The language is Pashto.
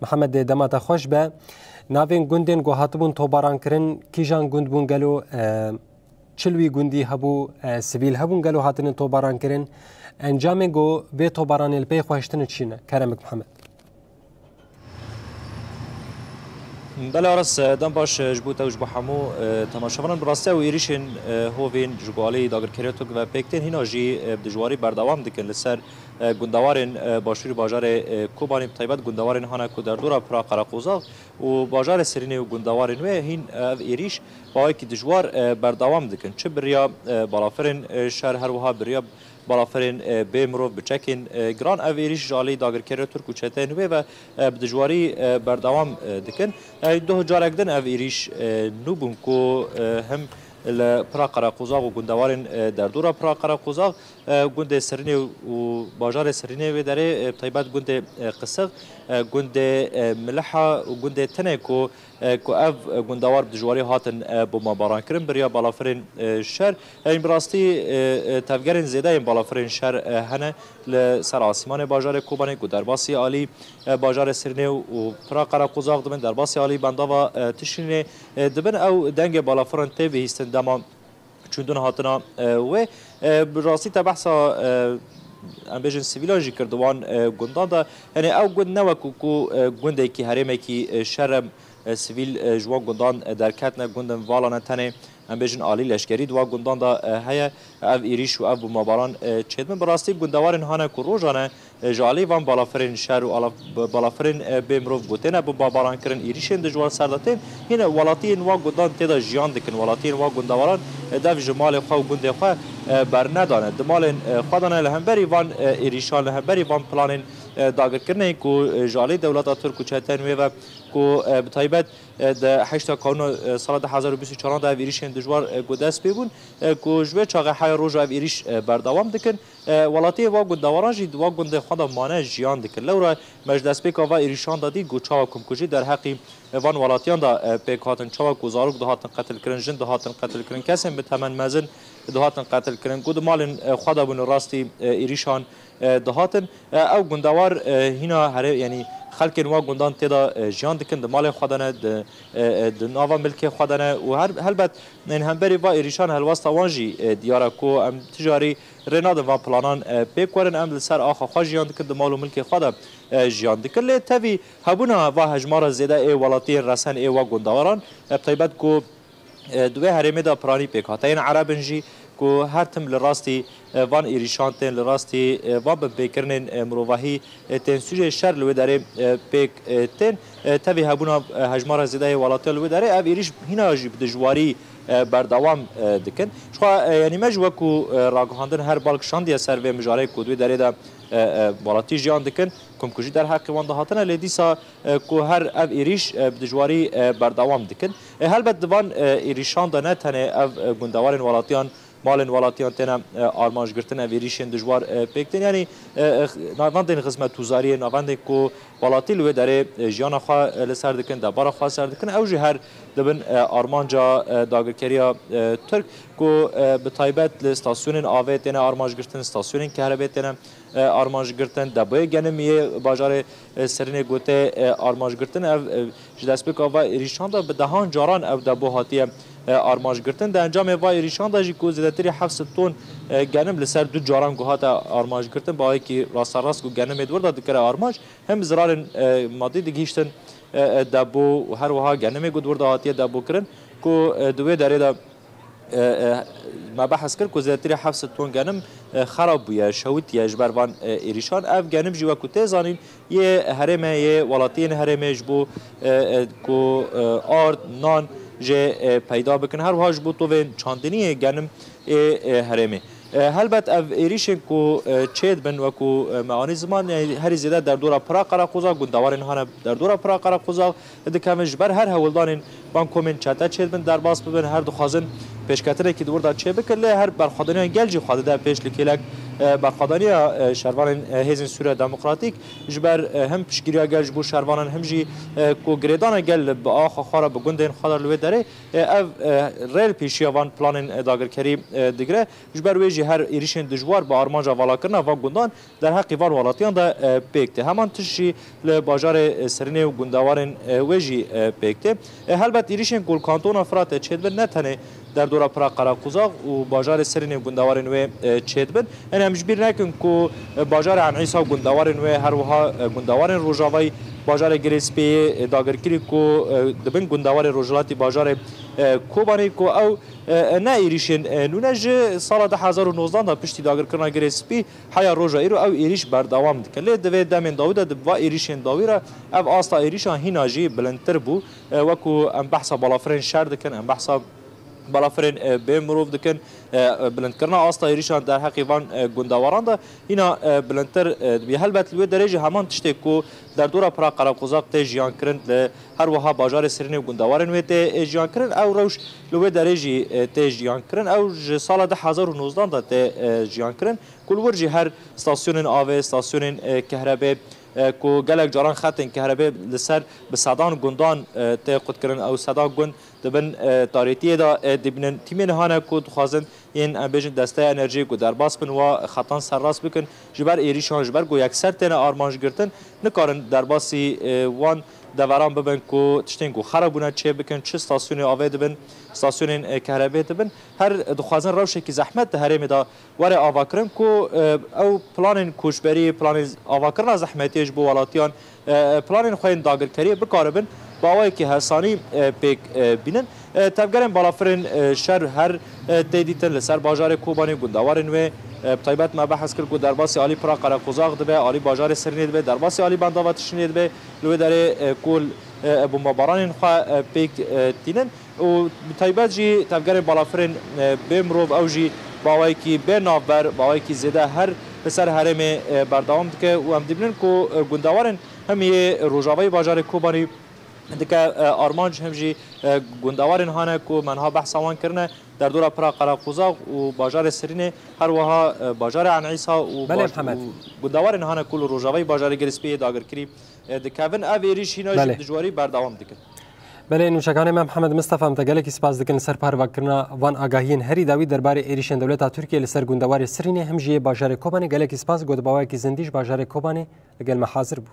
محمد دمات خوش به ناوین گوندین گو هاتبون توباران کرن کیجان گوند بون گلو چلوی گوندی هبو سیویل هبون گلو هاتن توباران کرن انجام گو به توباران الپی خوشتن چینه کرمک محمد بله آرس دم باش جبوت اوج بحمو تماشاوران براسته و ایریشن هوین جگالی داگر کریتوک و پیکتین هینا جی بدجواری بردوام دکن لسر گندوارن باشوری باجار کوبانی بطیبت گندوارن هانا کو در دورا پرا قراقوزا و باجار سرینه و گندوارن و هین ایریش با که دجوار بردوام دکن چه بریا بالافرن شهر هر وها بریا بالافرین بیمرو بچکین گران اویریش جالی داگر کره ترک و چته نوی و بدجواری بردوام دکن دو جارگدن اویریش نوبون کو هم لپرا قراقوزاق و گندوارن در دورا پرا قراقوزاق گند سرینه و باجار سرینه و داره طیبت گند قصق گند ملحه و گند تنه کو اف گندوار بدجواری هاتن بوما باران کرن بریا بالافرین شهر این براستی تفگرین زیده این بالافرین شهر هنه لسر آسیمان باجار کوبانه کو در باسی عالی باجار سرینه و پرا قراقوزاق دبن در باسی عالی بنداوا تشرینه دبن او دنگ بالافرین تی بهیستن دما چوندون هاتنا و براستی تبحثا ام بیشن سیویلاجی کردوان گندان دا یعنی او گند نوکو کو گنده کی هرمه کی شرم سیویل جوان گندان در کتنه گندن والانه تنه ام بیشن عالی لشکری دوا گندان دا هيا اف ایریش و اف بمباران چدمن براستی گندوارن هانه کو روزانه جالی وان بالافرین شهر و بالافرین بمروف گوتنه بمباران کرن ایریشن دجوار سرداتین هنا ولاتین وا گندان تدا جیان دکن ولاتین وا گندواران دف جمال خو گنده خو برندانه دمال خدانه لهمبری وان ایریشان لهمبری وان پلان داگر کرنه کو جالی دولت ترک چتن و کو بتایبت د 8 کانون سال 2024 د ایریشن دجوار گوداس بیبون کو جوه چاغه های روز او ایریش بردوام دکن ولاتی وا گندواران جی دوا گنده خدا مانه جیان دکن لورا مجلس پیکا و ایریشان دادی گوچا کوم کوجی در حقی وان ولاتیان دا پیک هاتن چاوا گزارک ده هاتن قتل کرن جن ده هاتن قتل کرن کسم به تمن مزن ده هاتن قتل کرن گود مال خدا بن راستی ایریشان ده هاتن او گندوار هینا هر یعنی خلق نوا گندان تدا جان دکن د مال خدانه د نوا ملک خدانه و هر هلبت ان همبری با ایریشان هلواست وانجی دیارا کو ام تجاری رناد و پلانان پیکورن ام سر اخ خو جان دکن د مال و ملک خدا جان دکن له توی هبونا و هجمار زیده ای ولاتی رسن ای و گندواران طیبت کو دوی هرمه دا پرانی پیکاتین عربنجی کو هر تم لراستی وان ایریشان تن لراستی و بکرنن مروواهی تن سوژه شر لو داره پیک تن توی هبونا هجمار زیده ولاتی لو داره او ایریش هینا جی بدجواری بردوام دکن شو یعنی مجو کو راگهاندن هر بالک شاندی سر و مجاره کودوی داره دا ولاتی جان دکن کم کجی در حق وان دهاتن لدیسا کو هر او ایریش بدجواری بردوام دکن هلبت دوان ایریشان دا نه تنه او گندوارن ولاتیان مالن ولاتیان تنم آرمانج گرتن اویریشن دجوار پیکتن یعنی نواندن خدمت توزاری نواندن کو ولاتی لو داره جیان خو لسر دکن دبار خو سر دکن او هر دبن آرمانجا داگرکریا ترک کو به تایبت استاسیون آوت تن آرمانج گرتن استاسیون کهربا تن آرمانج گرتن دبای گنمیه بازار سرین گوته آرمانج گرتن او جدسبک و ایریشان دا به دهان جاران او دبو هاتیه آرمانج گرتن در انجام وای ایریشان داشی کو زیاتری 700 تن گنم لسر دو جاران گوهات آرمانج گرتن با اینکه راست کو گنم ادور داد کر آرمانج هم زرار مادی دیگیشتن دبو هر وها گنم گدور دهاتی دبو کرن کو دوی داره دا ما بحث کرد که زیاتری 700 تن گنم خراب بوده شویت یا جبروان ایریشان اف گنم جوا کو تزانین یه هرمه یه ولاتین هرمه جبو کو آرد نان جه پیدا بکن هر واج بو تو و چاندنی گنم هرمه هلبت او ایریشن کو چید بن و کو معانی زمان هر زیاده در دورا پرا قراقوزا گندوارن هانه در دورا پرا قراقوزا دکمش بر هر هولدان بان کومن چتا چید بن در باس ببن هر دو خازن پیشکتره کی دور دا چه بکله هر بر خدانیان گلجی خاده در پیش لکلک برخوادانی شروان هیزن سوره دموکراتیک جبر هم پشگیری گل جبو شروان هم جی کو گریدان گل با آخ خارا بگندن خادر لوی داره اف ریل پیشیوان پلان داگرکری دیگره جبر ویجی هر ایریشن دجوار با آرمانجا والا کرنا و گندان در حق وار والاتیان دا پیکته همان تشی لباجار سرینه و گندوارن ویجی پیکته هلبت ایریشن گل کانتون فرات چدبن نتنه در دورا پرا قراقوزاق و باجار سرین گندوارن و چدبن انا مجبر نکن کو باجار عن عیسی گندوارن و هر وها گندوارن روجاوی باجار گریسپی داگرکری کو دبن گندوار روجلاتی باجار کوبانی کو او نه ایریشن نونج سال 2019 دا پشتی داگر کرنا گریسپی حیا روجا ایرو او ایریش بردوام دکله دوی دامن داوود دوا ایریشن داویرا او استا ایریشان هیناجی بلندتر بو وکو ام بحثا بالافرین شهر دکن ام بحثا بالافرین به مروف دکن بلند کرنا آستا ایریشان در حقیقان گندواران دا اینا بلندتر بی هلبت لوی درجه همان تشته کو در دورا پرا قراقوزاق ته جیان کرن هر وها باجار سرین گندوارن و ته جیان کرن او روش لوی درجه ته جیان کرن او سال 2019 دا ته جیان کرن کل ورجی هر استاسیون آوه استاسیون کهرباء کو گلک جاران خطن کهرباء لسر به صدان گندان ته قد کرن او صدا گند دبن تاریتی دا دبنن تیمین هانه کو خازن این امبیجن دسته انرژی کو در باس بن و خطان سرراس بکن جبر ایریشان جبر گو یک سر تنه آرمانج گرتن نکارن در باسی وان دوران ببن کو تشتین کو خرابونه چه بکن چه استاسیون آوه دبن استاسیون کهرباء دبن هر دخوازن روشه کی زحمت هرم دا ور آواکرن کو او پلان کوشبری پلان آواکرن زحمتیش بو ولاتیان پلان خوین داگرکری بکاربن باوی که حسانی پیک بینن تبگرن بالافرین شهر هر تیدیتن لسر باجار کوبانی گندوارن و طیبت ما بحث کرد که در باسی علی پرا قراقوزاق دبه علی باجار سرینید به در باسی علی بنداوتشنید به لوی داره کل بمباران خوا پیک دینن و طیبت جی تبگرن بالافرین بمروف او جی باوی که به نافبر باوی که زیده هر لسر هرم بردوام دکه و هم دیبنن که گندوارن همیه روجاوی باجار کوبانی دکه آرمانج همجی گندوارن هانه کو منها بحث آوان کرنه در دورا پرا قراقوزاق و باجار سرینه هر وها باجار عن عیسی و گندوارن هانه کل روجاوی باجار گریسپی داگرکری دکوین اویریش هیناش دجواری بردوام دکن بله نوشکانه محمد مصطفی متگلکی سپاس دکن سر پاروا کرنا وان آگاهین هری داوی درباره ایریشن دولت ترکیه لسر گندوار سرینه همجی باجار کوبانی گلکی سپاس گود باوی کی زندیش باجار کوبانی گل محاضر بو